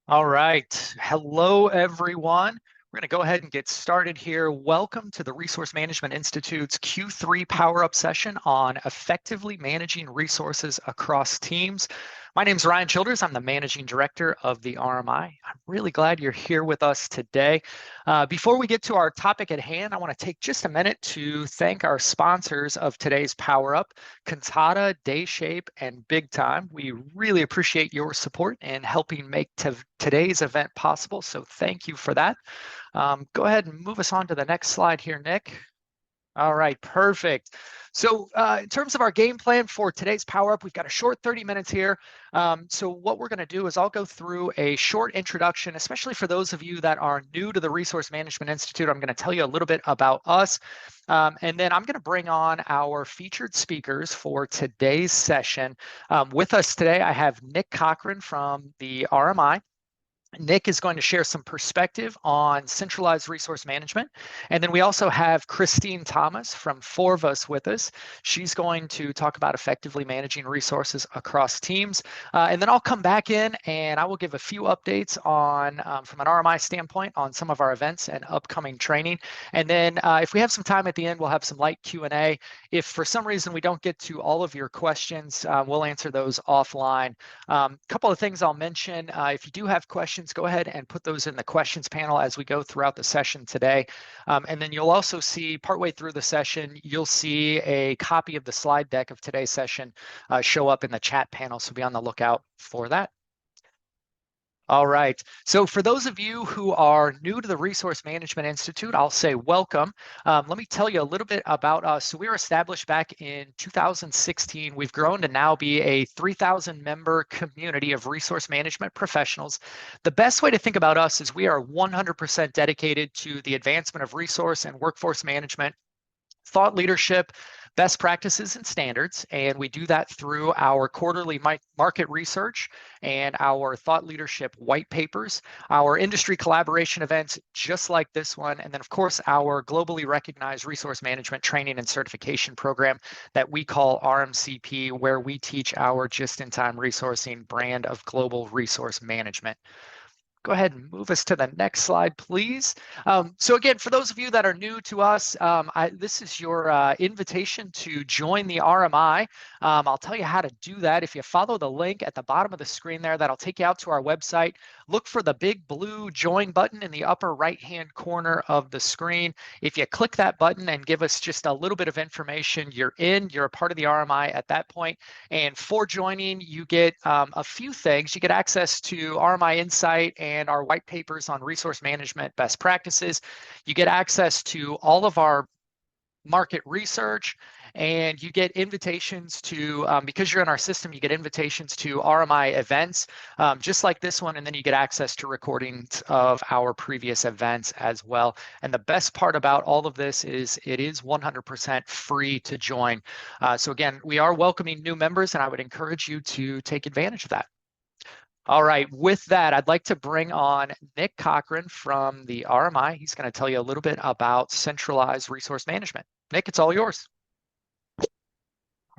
All right. Hello, everyone. We're going to go ahead and get started here. Welcome to the Resource Management Institute's Q3 Power Up session on effectively managing resources across teams. My name is Ryan Childers. I'm the Managing Director of the RMI. I'm really glad you're here with us today. Before we get to our topic at hand, I want to take just a minute to thank our sponsors of today's Power Up, Cantata, Dayshape, and Big Time. We really appreciate your support in helping make today's event possible, so thank you for that. Go ahead and move us on to the next slide here, Nick. All right, perfect. So in terms of our game plan for today's Power Up, we've got a short 30 minutes here. So what we're going to do is I'll go through a short introduction, especially for those of you that are new to the Resource Management Institute. I'm going to tell you a little bit about us. And then I'm going to bring on our featured speakers for today's session. With us today, I have Nick Cochran from the RMI. Nick is going to share some perspective on centralized resource management. And then we also have Christine Thomas from Forvus with us. She's going to talk about effectively managing resources across teams. And then I'll come back in and I will give a few updates on, from an RMI standpoint, on some of our events and upcoming training. And then if we have some time at the end, we'll have some light Q&A. If for some reason we don't get to all of your questions, we'll answer those offline. A couple of things I'll mention. If you do have questions, go ahead and put those in the questions panel as we go throughout the session today. And then you'll also see partway through the session, you'll see a copy of the slide deck of today's session show up in the chat panel. So be on the lookout for that. All right. So for those of you who are new to the Resource Management Institute, I'll say welcome. Let me tell you a little bit about us. So we were established back in 2016. We've grown to now be a 3,000 member community of resource management professionals. The best way to think about us is we are 100% dedicated to the advancement of resource and workforce management, thought leadership, best practices and standards, and we do that through our quarterly market research and our thought leadership white papers, our industry collaboration events just like this one, and then of course our globally recognized resource management training and certification program that we call RMCP, where we teach our just-in-time resourcing brand of global resource management. Go ahead and move us to the next slide, please. So again, for those of you that are new to us, this is your invitation to join the RMI. I'll tell you how to do that. If you follow the link at the bottom of the screen there, that'll take you out to our website. Look for the big blue join button in the upper right-hand corner of the screen. If you click that button and give us just a little bit of information, you're a part of the RMI at that point. And for joining, you get a few things. You get access to RMI Insight and our white papers on resource management best practices. You get access to all of our market research, and you get invitations to, because you're in our system, you get invitations to RMI events, just like this one, and then you get access to recordings of our previous events as well. And the best part about all of this is it is 100% free to join. So again, we are welcoming new members, and I would encourage you to take advantage of that. All right, with that, I'd like to bring on Nick Cochran from the RMI. He's going to tell you a little bit about centralized resource management. Nick, it's all yours. All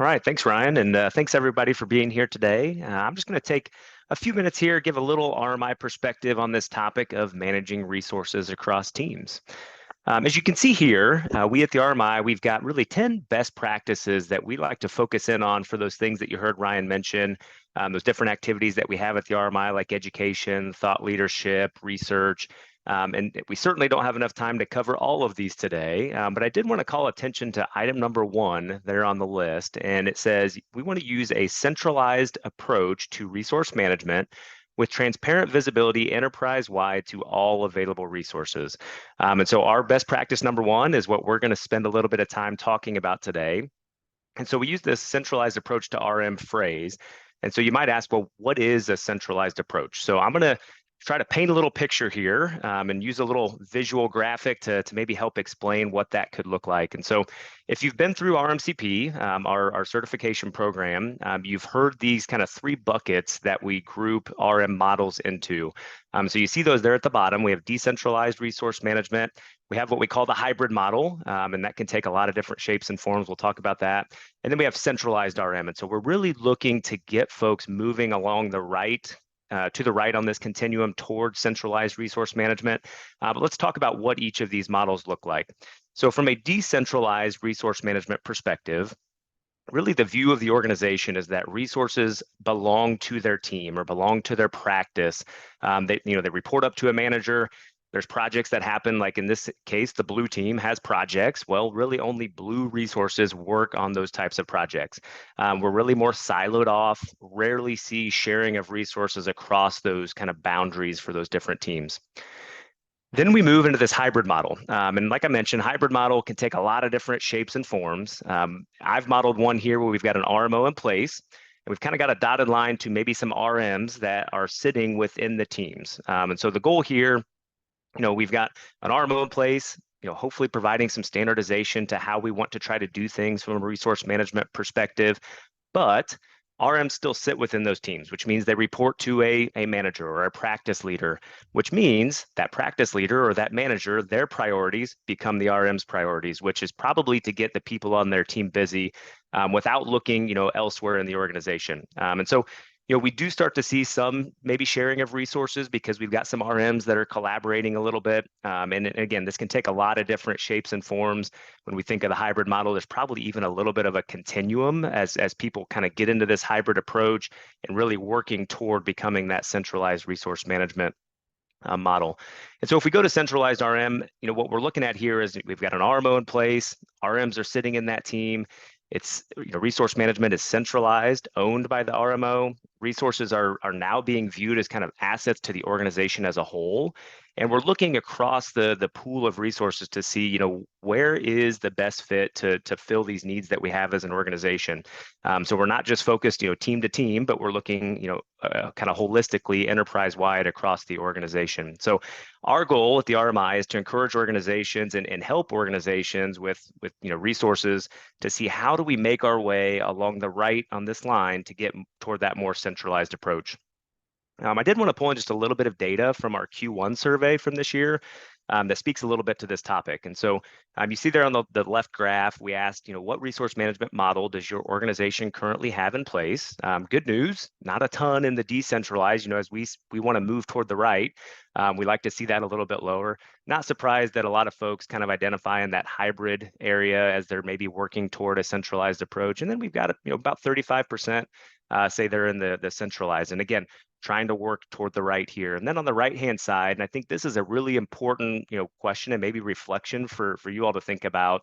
right, thanks, Ryan, and thanks everybody for being here today. I'm just going to take a few minutes here, give a little RMI perspective on this topic of managing resources across teams. As you can see here, we at the RMI, we've got really 10 best practices that we like to focus in on for those things that you heard Ryan mention, those different activities that we have at the RMI, like education, thought leadership, research. And we certainly don't have enough time to cover all of these today, but I did want to call attention to item number 1 there on the list. And it says we want to use a centralized approach to resource management with transparent visibility enterprise-wide to all available resources. And so our best practice number 1 is what we're going to spend a little bit of time talking about today. And so we use this centralized approach to RM phrase. And so you might ask, well, what is a centralized approach? So I'm going to try to paint a little picture here and use a little visual graphic to maybe help explain what that could look like. And so if you've been through RMCP, our certification program, you've heard these kind of 3 buckets that we group RM models into. So you see those there at the bottom. We have decentralized resource management. We have what we call the hybrid model, and that can take a lot of different shapes and forms. We'll talk about that. And then we have centralized RM. And so we're really looking to get folks moving along the right to the right on this continuum towards centralized resource management. But let's talk about what each of these models look like. So from a decentralized resource management perspective, really the view of the organization is that resources belong to their team or belong to their practice. They report up to a manager. There's projects that happen, like in this case, the blue team has projects. Well, really only blue resources work on those types of projects. We're really more siloed off, rarely see sharing of resources across those kind of boundaries for those different teams. Then we move into this hybrid model. And like I mentioned, hybrid model can take a lot of different shapes and forms. I've modeled one here where we've got an RMO in place, and we've kind of got a dotted line to maybe some RMs that are sitting within the teams. And so the goal here, we've got an RMO in place, hopefully providing some standardization to how we want to try to do things from a resource management perspective. But RMs still sit within those teams, which means they report to a manager or a practice leader, which means that practice leader or that manager, their priorities become the RM's priorities, which is probably to get the people on their team busy without looking, elsewhere in the organization. And so we do start to see some maybe sharing of resources because we've got some RMs that are collaborating a little bit. And again, this can take a lot of different shapes and forms. When we think of the hybrid model, there's probably even a little bit of a continuum as people kind of get into this hybrid approach and really working toward becoming that centralized resource management model. And so if we go to centralized RM, what we're looking at here is we've got an RMO in place. RMs are sitting in that team. It's resource management is centralized, owned by the RMO. Resources are now being viewed as kind of assets to the organization as a whole. And we're looking across the pool of resources to see, where is the best fit to fill these needs that we have as an organization. So we're not just focused, team to team, but we're looking, kind of holistically, enterprise-wide across the organization. So our goal at the RMI is to encourage organizations and help organizations with resources to see how do we make our way along the right on this line to get toward that more centralized approach. I did want to pull in just a little bit of data from our Q1 survey from this year that speaks a little bit to this topic. And so you see there on the left graph, we asked, what resource management model does your organization currently have in place? Good news, not a ton in the decentralized, as we want to move toward the right. We like to see that a little bit lower. Not surprised that a lot of folks kind of identify in that hybrid area as they're maybe working toward a centralized approach. And then we've got about 35% say they're in the centralized. And again, trying to work toward the right here. And then on the right-hand side, and I think this is a really important, question and maybe reflection for you all to think about,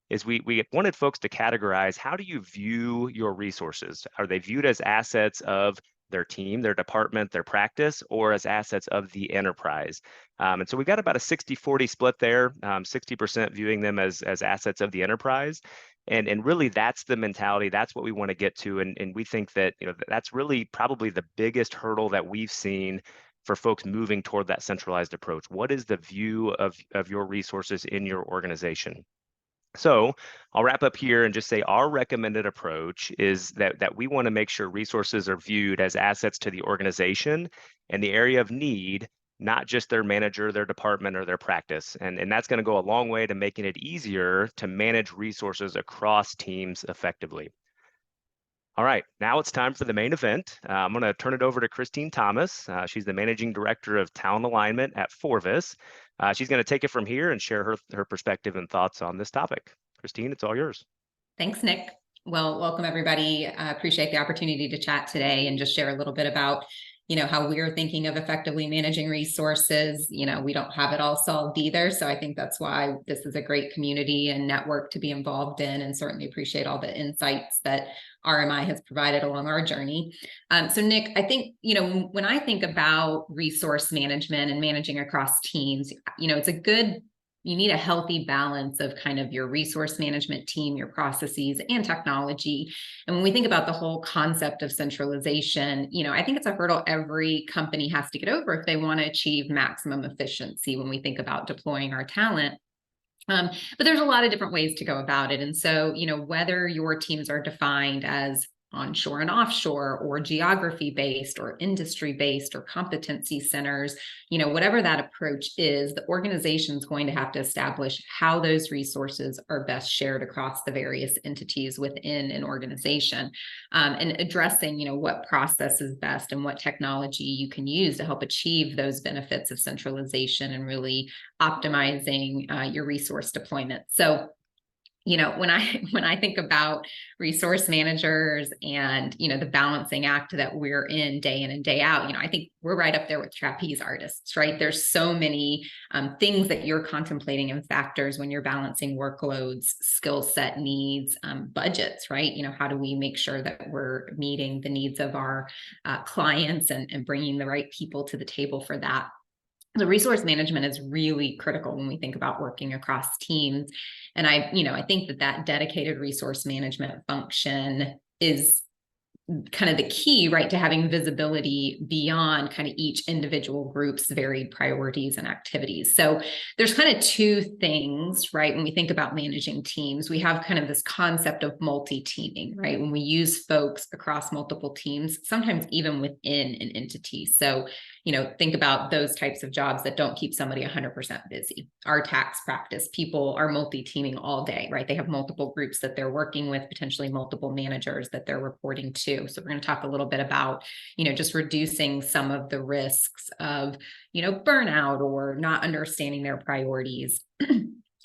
is we wanted folks to categorize, how do you view your resources? Are they viewed as assets of their team, their department, their practice, or as assets of the enterprise? And so we've got about a 60-40 split there, 60% viewing them as assets of the enterprise. And really, that's the mentality. That's what we want to get to. And we think that that's really probably the biggest hurdle that we've seen for folks moving toward that centralized approach. What is the view of your resources in your organization? So I'll wrap up here and just say our recommended approach is that we want to make sure resources are viewed as assets to the organization and the area of need, not just their manager, their department, or their practice. And that's going to go a long way to making it easier to manage resources across teams effectively. All right, now it's time for the main event. I'm going to turn it over to Christine Thomas. She's the Managing Director of Talent Alignment at Forvis. She's going to take it from here and share her perspective and thoughts on this topic. Christine, it's all yours. Thanks, Nick. Well, welcome everybody. I appreciate the opportunity to chat today and just share a little bit about how we're thinking of effectively managing resources. We don't have it all solved either. So I think that's why this is a great community and network to be involved in, and certainly appreciate all the insights that RMI has provided along our journey. So Nick, I think, when I think about resource management and managing across teams, you need a healthy balance of kind of your resource management team, your processes, and technology. And when we think about the whole concept of centralization, I think it's a hurdle every company has to get over if they want to achieve maximum efficiency when we think about deploying our talent. But there's a lot of different ways to go about it. And so, whether your teams are defined as onshore and offshore, or geography-based, or industry-based, or competency centers, whatever that approach is, the organization is going to have to establish how those resources are best shared across the various entities within an organization, and addressing, what process is best and what technology you can use to help achieve those benefits of centralization and really optimizing your resource deployment. So, when I think about resource managers and, the balancing act that we're in and day out, I think we're right up there with trapeze artists, right? There's so many things that you're contemplating and factors when you're balancing workloads, skill set needs, budgets, right? How do we make sure that we're meeting the needs of our clients and bringing the right people to the table for that? The resource management is really critical when we think about working across teams. And I think that dedicated resource management function is kind of the key, right, to having visibility beyond kind of each individual group's varied priorities and activities. So there's kind of two things, right? When we think about managing teams, we have kind of this concept of multi-teaming, right? When we use folks across multiple teams, sometimes even within an entity. So, think about those types of jobs that don't keep somebody 100% busy. Our tax practice, people are multi-teaming all day, right? They have multiple groups that they're working with, potentially multiple managers that they're reporting to. So we're going to talk a little bit about, just reducing some of the risks of, burnout or not understanding their priorities.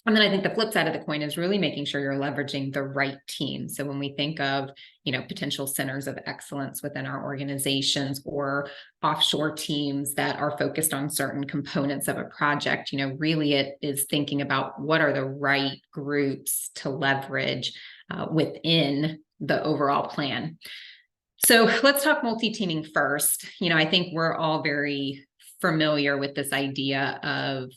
And then I think the flip side of the coin is really making sure you're leveraging the right team. So when we think of, potential centers of excellence within our organizations or offshore teams that are focused on certain components of a project, really it is thinking about what are the right groups to leverage within the overall plan. So let's talk multi-teaming first. I think we're all very familiar with this idea of,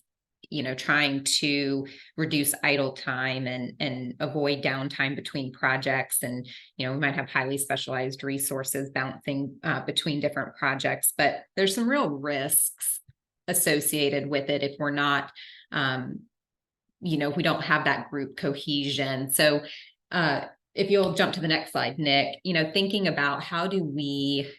trying to reduce idle time and avoid downtime between projects. And, we might have highly specialized resources bouncing between different projects, but there's some real risks associated with it if we're not, if we don't have that group cohesion. So, if you'll jump to the next slide, Nick, thinking about how do we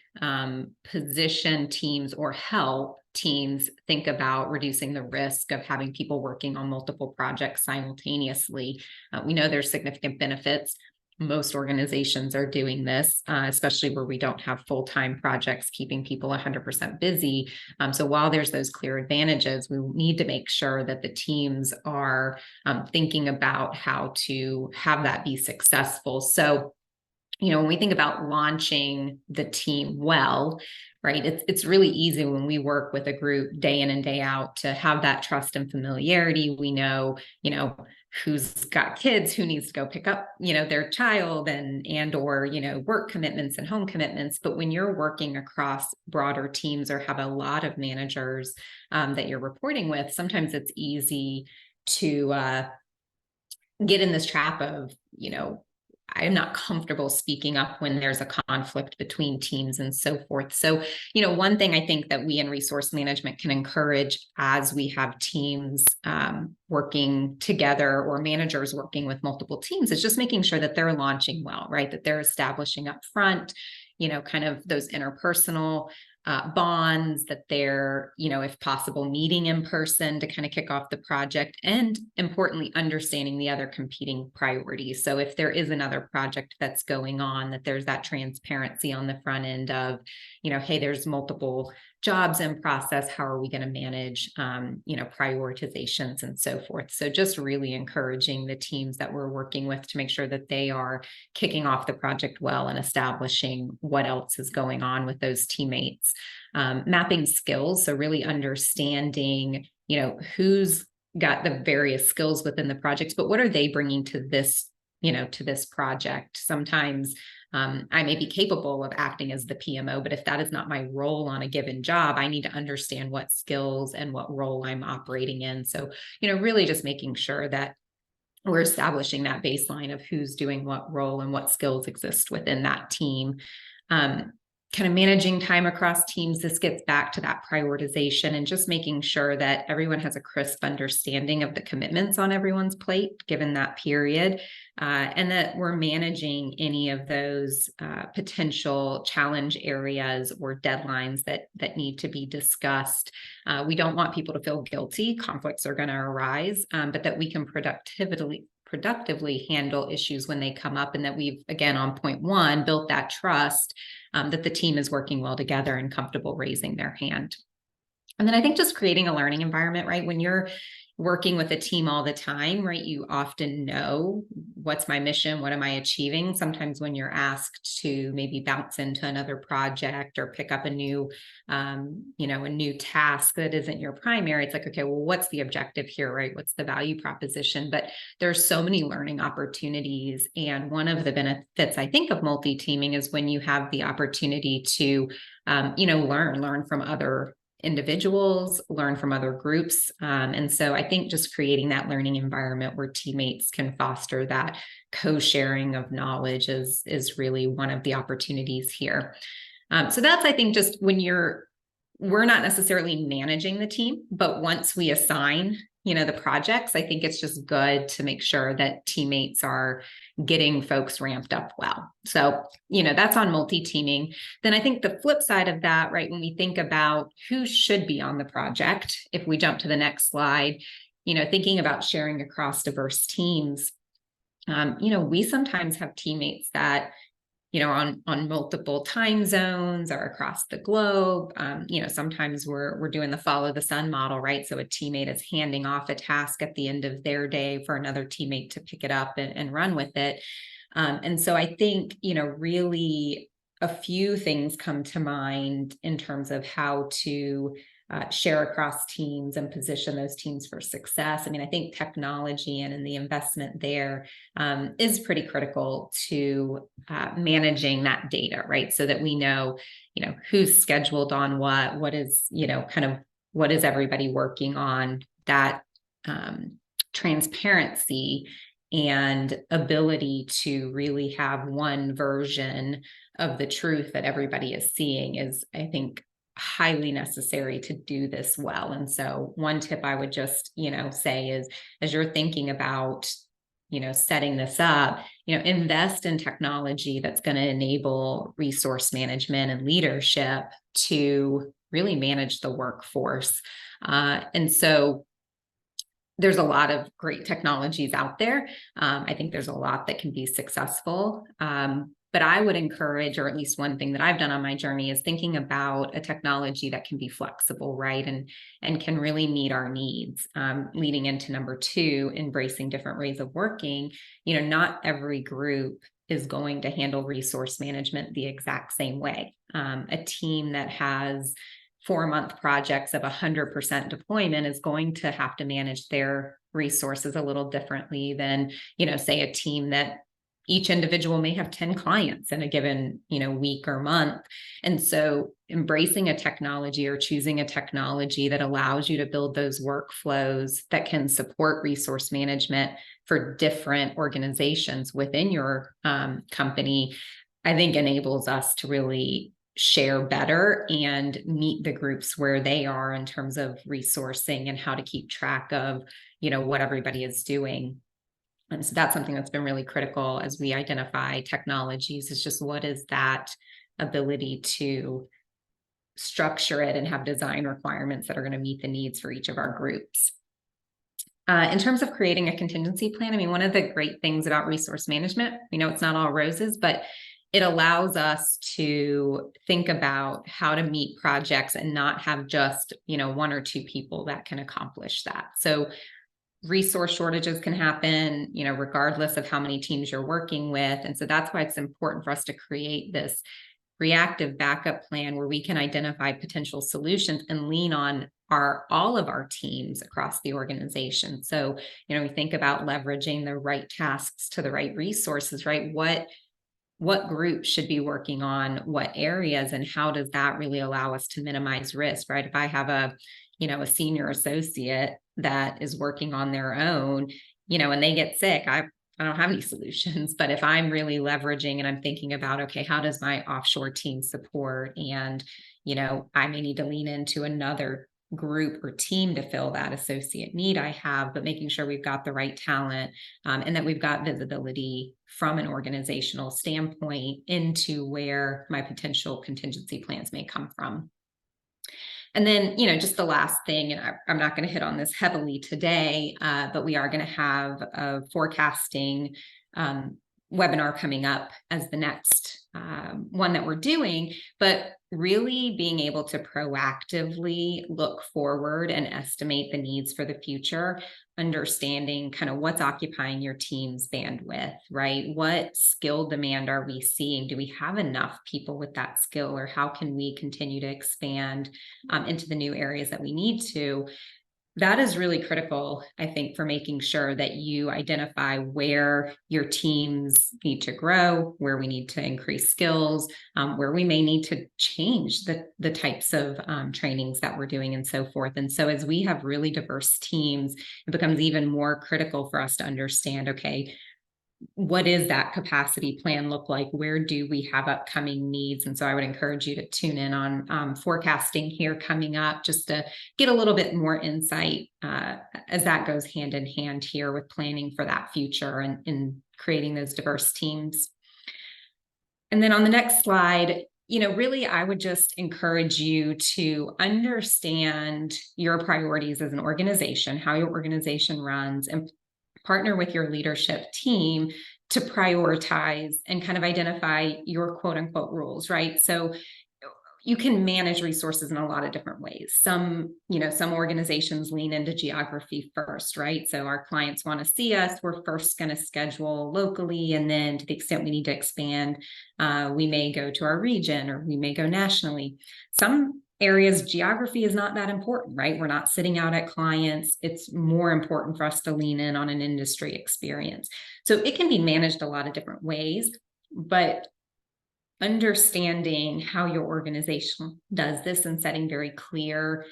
position teams or help teams think about reducing the risk of having people working on multiple projects simultaneously. We know there's significant benefits. Most organizations are doing this, especially where we don't have full-time projects keeping people 100% busy. So while there's those clear advantages, we need to make sure that the teams are thinking about how to have that be successful. So, when we think about launching the team well, right, it's really easy when we work with a group day in and day out to have that trust and familiarity. We know, who's got kids, who needs to go pick up, their child and or, work commitments and home commitments. But when you're working across broader teams or have a lot of managers that you're reporting with, sometimes it's easy to get in this trap of, I'm not comfortable speaking up when there's a conflict between teams and so forth. So, one thing I think that we in resource management can encourage as we have teams working together or managers working with multiple teams is just making sure that they're launching well, right? That they're establishing up front, kind of those interpersonal bonds, that they're, if possible, meeting in person to kind of kick off the project, and importantly, understanding the other competing priorities. So if there is another project that's going on, that there's that transparency on the front end of, hey, there's multiple jobs in process. How are we going to manage, prioritizations and so forth? So just really encouraging the teams that we're working with to make sure that they are kicking off the project well and establishing what else is going on with those teammates. Mapping skills, so really understanding, who's got the various skills within the projects, but what are they bringing to this, to this project? Sometimes I may be capable of acting as the PMO, but if that is not my role on a given job, I need to understand what skills and what role I'm operating in. So, really just making sure that we're establishing that baseline of who's doing what role and what skills exist within that team. kind of managing time across teams, this gets back to that prioritization and just making sure that everyone has a crisp understanding of the commitments on everyone's plate, given that period, and that we're managing any of those potential challenge areas or deadlines that need to be discussed. We don't want people to feel guilty. Conflicts are going to arise, but that we can productively handle issues when they come up, and that we've, again, on point one, built that trust that the team is working well together and comfortable raising their hand. And then I think just creating a learning environment, right? When you're working with a team all the time, right, you often know, what's my mission? What am I achieving? Sometimes when you're asked to maybe bounce into another project or pick up a new, a new task that isn't your primary, it's like, okay, well, what's the objective here, right? What's the value proposition? But there's so many learning opportunities. And one of the benefits, I think, of multi-teaming is when you have the opportunity to, learn from other individuals, learn from other groups. And so I think just creating that learning environment where teammates can foster that co-sharing of knowledge is really one of the opportunities here. So that's, I think, just when we're not necessarily managing the team, but once we assign, the projects, I think it's just good to make sure that teammates are getting folks ramped up well. So, that's on multi-teaming. Then I think the flip side of that, right, when we think about who should be on the project, if we jump to the next slide, thinking about sharing across diverse teams, we sometimes have teammates that, on multiple time zones or across the globe. Sometimes we're doing the follow the sun model, right? So a teammate is handing off a task at the end of their day for another teammate to pick it up and run with it. And so I think, really a few things come to mind in terms of how to share across teams and position those teams for success. I mean, I think technology and the investment there is pretty critical to managing that data, right? So that we know, who's scheduled on what is, what is everybody working on, that transparency and ability to really have one version of the truth that everybody is seeing is, I think, highly necessary to do this well. And so one tip I would just, say is, as you're thinking about, setting this up, invest in technology that's going to enable resource management and leadership to really manage the workforce. And so there's a lot of great technologies out there. I think there's a lot that can be successful. But I would encourage, or at least one thing that I've done on my journey, is thinking about a technology that can be flexible, right? And can really meet our needs. Leading into number two, embracing different ways of working. Not every group is going to handle resource management the exact same way. A team that has 4-month projects of 100% deployment is going to have to manage their resources a little differently than, say, a team that each individual may have 10 clients in a given, week or month. And so embracing a technology or choosing a technology that allows you to build those workflows that can support resource management for different organizations within your company, I think enables us to really share better and meet the groups where they are in terms of resourcing and how to keep track of, what everybody is doing. And so that's something that's been really critical as we identify technologies, is just what is that ability to structure it and have design requirements that are going to meet the needs for each of our groups. In terms of creating a contingency plan, I mean, one of the great things about resource management, it's not all roses, but it allows us to think about how to meet projects and not have just, 1 or 2 people that can accomplish that. So resource shortages can happen, regardless of how many teams you're working with. And so that's why it's important for us to create this reactive backup plan where we can identify potential solutions and lean on all of our teams across the organization. So, we think about leveraging the right tasks to the right resources, right? What groups should be working on what areas, and how does that really allow us to minimize risk, right? If I have a senior associate that is working on their own, and they get sick, I don't have any solutions, but if I'm really leveraging and I'm thinking about, okay, how does my offshore team support? And, I may need to lean into another group or team to fill that associate need I have, but making sure we've got the right talent and that we've got visibility from an organizational standpoint into where my potential contingency plans may come from. And then, just the last thing, and I'm not going to hit on this heavily today, but we are going to have a forecasting webinar coming up as the next one that we're doing, but really being able to proactively look forward and estimate the needs for the future, understanding kind of what's occupying your team's bandwidth, right? What skill demand are we seeing? Do we have enough people with that skill, or how can we continue to expand into the new areas that we need to? That is really critical, I think, for making sure that you identify where your teams need to grow, where we need to increase skills, where we may need to change the types of trainings that we're doing and so forth. And so as we have really diverse teams, it becomes even more critical for us to understand, okay, what is that capacity plan look like? Where do we have upcoming needs? And so I would encourage you to tune in on forecasting here coming up, just to get a little bit more insight as that goes hand in hand here with planning for that future and creating those diverse teams. And then on the next slide, really, I would just encourage you to understand your priorities as an organization, how your organization runs, and partner with your leadership team to prioritize and kind of identify your quote unquote rules, right? So you can manage resources in a lot of different ways. Some organizations lean into geography first, right? So our clients want to see us, we're first going to schedule locally. And then to the extent we need to expand, we may go to our region, or we may go nationally. Some areas, geography is not that important, right? We're not sitting out at clients. It's more important for us to lean in on an industry experience. So it can be managed a lot of different ways, but understanding how your organization does this and setting very clear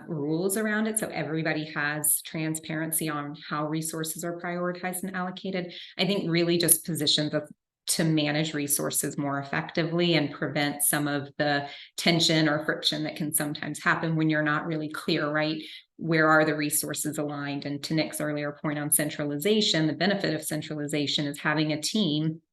rules around it, so everybody has transparency on how resources are prioritized and allocated, I think really just positions us to manage resources more effectively and prevent some of the tension or friction that can sometimes happen when you're not really clear, right? Where are the resources aligned? And to Nick's earlier point on centralization, the benefit of centralization is having a team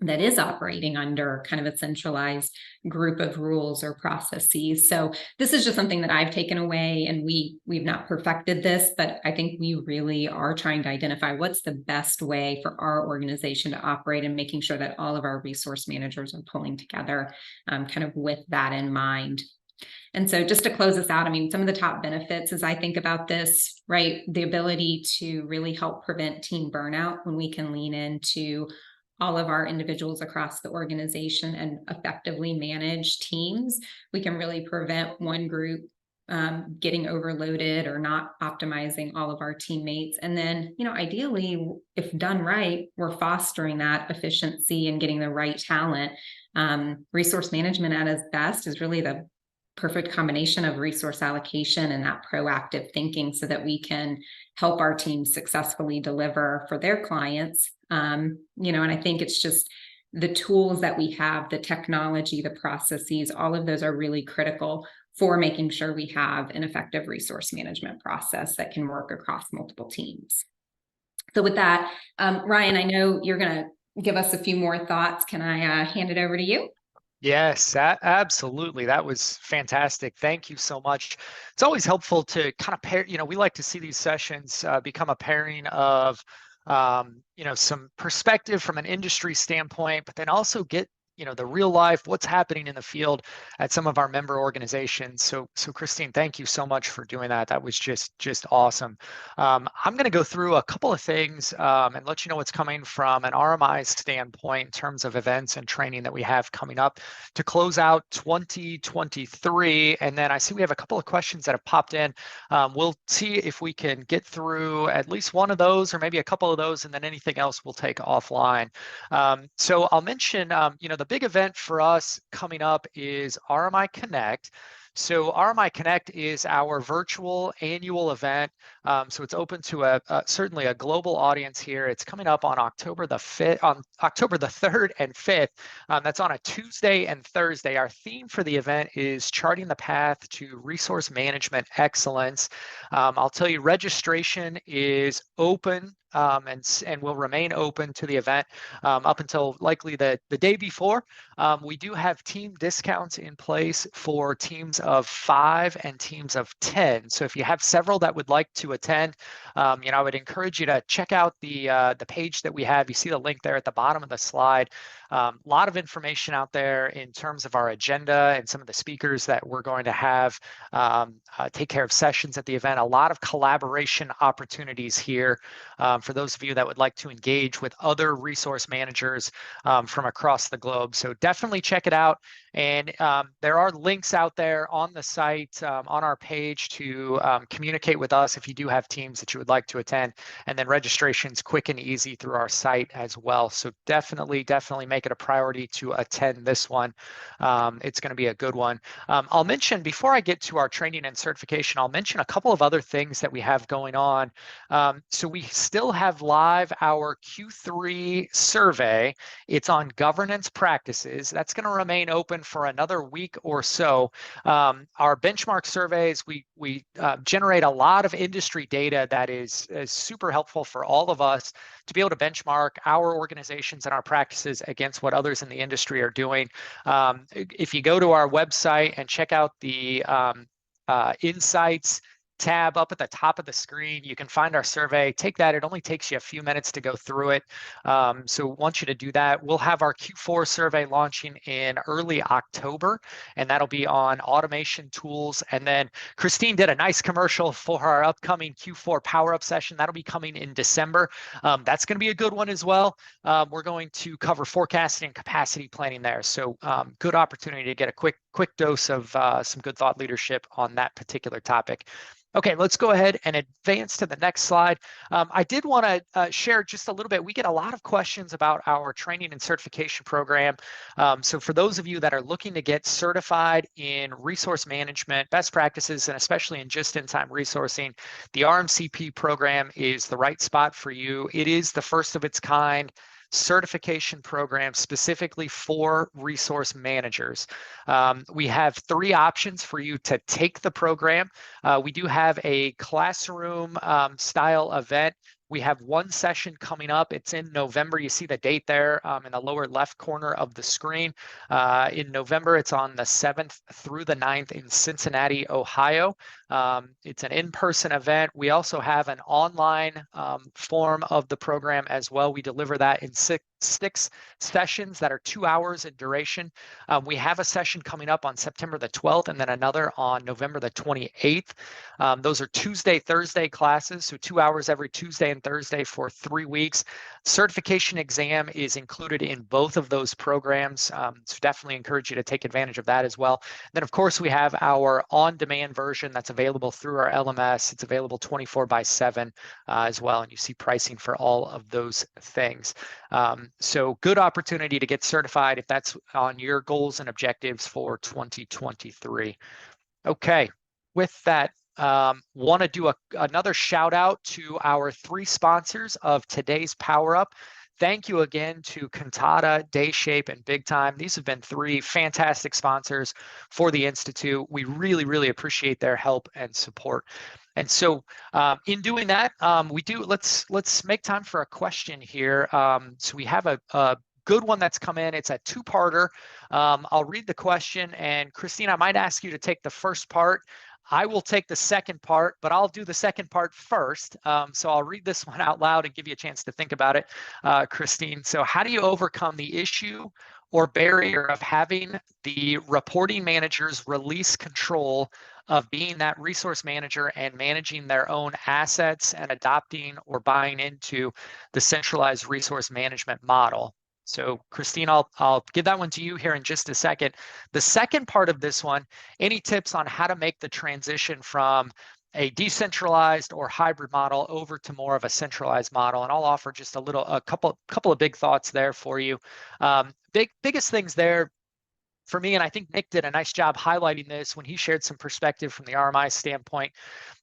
that is operating under kind of a centralized group of rules or processes. So this is just something that I've taken away, and we've not perfected this, but I think we really are trying to identify what's the best way for our organization to operate, and making sure that all of our resource managers are pulling together kind of with that in mind. And so just to close this out, I mean, some of the top benefits as I think about this, right? The ability to really help prevent team burnout when we can lean into all of our individuals across the organization and effectively manage teams. We can really prevent one group getting overloaded or not optimizing all of our teammates. And then, ideally, if done right, we're fostering that efficiency and getting the right talent. Resource management at its best is really the perfect combination of resource allocation and that proactive thinking, so that we can help our teams successfully deliver for their clients. And I think it's just the tools that we have, the technology, the processes, all of those are really critical for making sure we have an effective resource management process that can work across multiple teams. So with that, Ryan, I know you're going to give us a few more thoughts. Can I hand it over to you? Yes, absolutely. That was fantastic. Thank you so much. It's always helpful to kind of pair, we like to see these sessions become a pairing of, some perspective from an industry standpoint, but then also get the real life, what's happening in the field at some of our member organizations. So Christine, thank you so much for doing that. That was just awesome. I'm going to go through a couple of things and let you know what's coming from an RMI standpoint in terms of events and training that we have coming up to close out 2023. And then I see we have a couple of questions that have popped in. We'll see if we can get through at least one of those, or maybe a couple of those, and then anything else we'll take offline. So I'll mention, the big event for us coming up is RMI Connect. So RMI Connect is our virtual annual event. So it's open to certainly a global audience here. It's coming up on October the 5th, on October the 3rd and 5th. That's on a Tuesday and Thursday. Our theme for the event is charting the path to resource management excellence. I'll tell you, registration is open and will remain open to the event up until likely the day before. We do have team discounts in place for teams of 5 and teams of 10. So if you have several that would like to attend, I would encourage you to check out the page that we have. You see the link there at the bottom of the slide. A lot of information out there in terms of our agenda and some of the speakers that we're going to have take care of sessions at the event. A lot of collaboration opportunities here for those of you that would like to engage with other resource managers from across the globe. So definitely check it out. And there are links out there on the site, on our page to communicate with us if you do have teams that you would like to attend. And then registration's quick and easy through our site as well. So definitely make it a priority to attend this one. It's going to be a good one. I'll mention, before I get to our training and certification, I'll mention a couple of other things that we have going on. So we still have live our Q3 survey. It's on governance practices. That's going to remain open for another week or so. Our benchmark surveys, we generate a lot of industry data that is super helpful for all of us to be able to benchmark our organizations and our practices against what others in the industry are doing. If you go to our website and check out the insights tab up at the top of the screen, you can find our survey. Take that. It only takes you a few minutes to go through it. So I want you to do that. We'll have our Q4 survey launching in early October, and that'll be on automation tools. And then Christine did a nice commercial for our upcoming Q4 Power Up session. That'll be coming in December. That's going to be a good one as well. We're going to cover forecasting and capacity planning there. So good opportunity to get a quick dose of some good thought leadership on that particular topic. Okay, let's go ahead and advance to the next slide. I did want to share just a little bit. We get a lot of questions about our training and certification program. So for those of you that are looking to get certified in resource management, best practices, and especially in just-in-time resourcing, the RMCP program is the right spot for you. It is the first of its kind certification program specifically for resource managers. We have 3 options for you to take the program. We do have a classroom style event. We have one session coming up. It's in November. You see the date there in the lower left corner of the screen. In November, it's on the 7th through the 9th in Cincinnati, Ohio. It's an in-person event. We also have an online form of the program as well. We deliver that in six sessions that are 2 hours in duration. We have a session coming up on September the 12th and then another on November the 28th. Those are Tuesday, Thursday classes, so 2 hours every Tuesday and Thursday for 3 weeks. Certification exam is included in both of those programs, so definitely encourage you to take advantage of that as well. Then, of course, we have our on-demand version that's available through our LMS. It's available 24/7 as well, and you see pricing for all of those things. So good opportunity to get certified if that's on your goals and objectives for 2023. Okay, with that, want to do another shout out to our 3 sponsors of today's Power Up. Thank you again to Cantata, Dayshape, and Big Time. These have been 3 fantastic sponsors for the Institute. We really appreciate their help and support. And so in doing that, let's make time for a question here. So we have a good one that's come in. It's a 2-parter. I'll read the question, and Christine, I might ask you to take the first part. I will take the second part, but I'll do the second part first. So I'll read this one out loud and give you a chance to think about it, Christine. So how do you overcome the issue or barrier of having the reporting managers release control of being that resource manager and managing their own assets and adopting or buying into the centralized resource management model? So Christine, I'll give that one to you here in just a second. The second part of this one, any tips on how to make the transition from a decentralized or hybrid model over to more of a centralized model? And I'll offer just a couple of big thoughts there for you. Biggest things there. for me, and I think Nick did a nice job highlighting this when he shared some perspective from the RMI standpoint.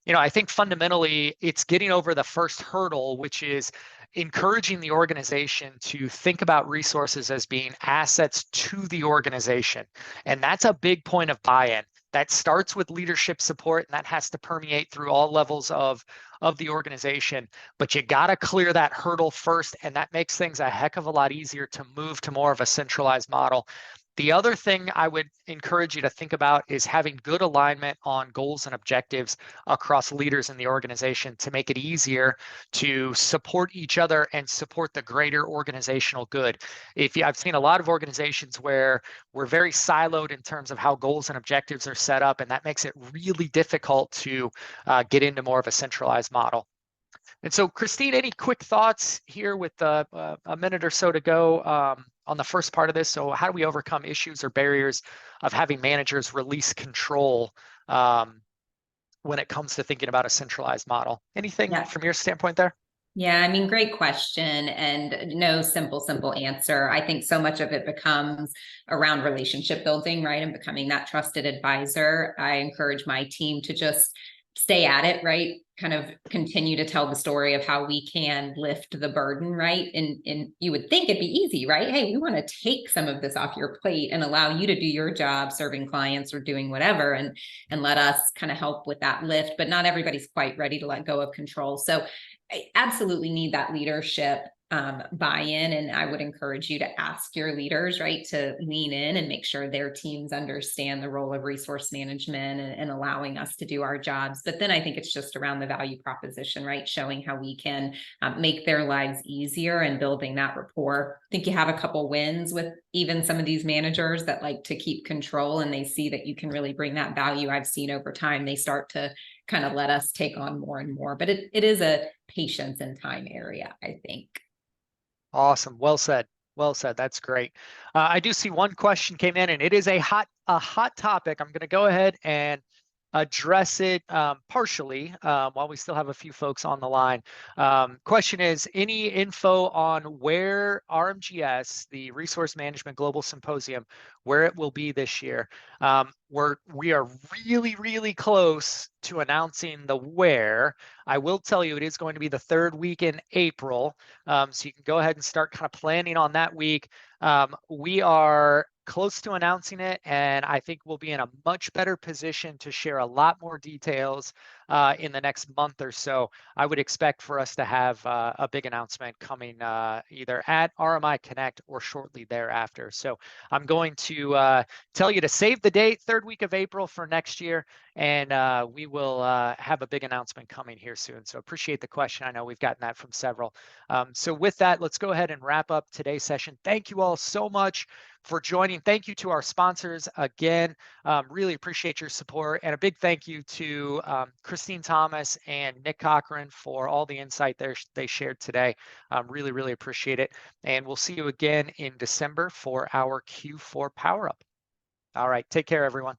I think fundamentally it's getting over the first hurdle, which is encouraging the organization to think about resources as being assets to the organization. And that's a big point of buy-in. That starts with leadership support, and that has to permeate through all levels of the organization. But you got to clear that hurdle first, and that makes things a heck of a lot easier to move to more of a centralized model. The other thing I would encourage you to think about is having good alignment on goals and objectives across leaders in the organization to make it easier to support each other and support the greater organizational good. I've seen a lot of organizations where we're very siloed in terms of how goals and objectives are set up, and that makes it really difficult to get into more of a centralized model. And so, Christine, any quick thoughts here with a minute or so to go on the first part of this? So how do we overcome issues or barriers of having managers release control when it comes to thinking about a centralized model? Anything from your standpoint there? Yeah, I mean, great question, and no simple answer. I think so much of it becomes around relationship building, right? And becoming that trusted advisor. I encourage my team to just stay at it, right? Kind of continue to tell the story of how we can lift the burden, right? And you would think it'd be easy, right? Hey, we want to take some of this off your plate and allow you to do your job serving clients or doing whatever, and let us kind of help with that lift. But not everybody's quite ready to let go of control. So I absolutely need that leadership buy-in, and I would encourage you to ask your leaders, right, to lean in and make sure their teams understand the role of resource management and allowing us to do our jobs. But then I think it's just around the value proposition, right, showing how we can make their lives easier and building that rapport. I think you have a couple wins with even some of these managers that like to keep control, and they see that you can really bring that value. I've seen over time they start to kind of let us take on more and more, but it is a patience and time area, I think. Awesome. Well said. Well said. That's great. I do see one question came in, and it is a hot topic. I'm going to go ahead and address it partially while we still have a few folks on the line. Question is, any info on where RMGS, the Resource Management Global Symposium, where it will be this year? We are really close to announcing the where. I will tell you it is going to be the third week in April, so you can go ahead and start kind of planning on that week. We are close to announcing it, and I think we'll be in a much better position to share a lot more details in the next month or so. I would expect for us to have a big announcement coming either at RMI Connect or shortly thereafter. So I'm going to tell you to save the date, third week of April for next year, and we will have a big announcement coming here soon. So appreciate the question. I know we've gotten that from several. So with that, let's go ahead and wrap up today's session. Thank you all so much for joining. Thank you to our sponsors again. Really appreciate your support, and a big thank you to Christine Thomas and Nick Cochran for all the insight they shared today. Really appreciate it. And we'll see you again in December for our Q4 Power Up. All right, take care, everyone.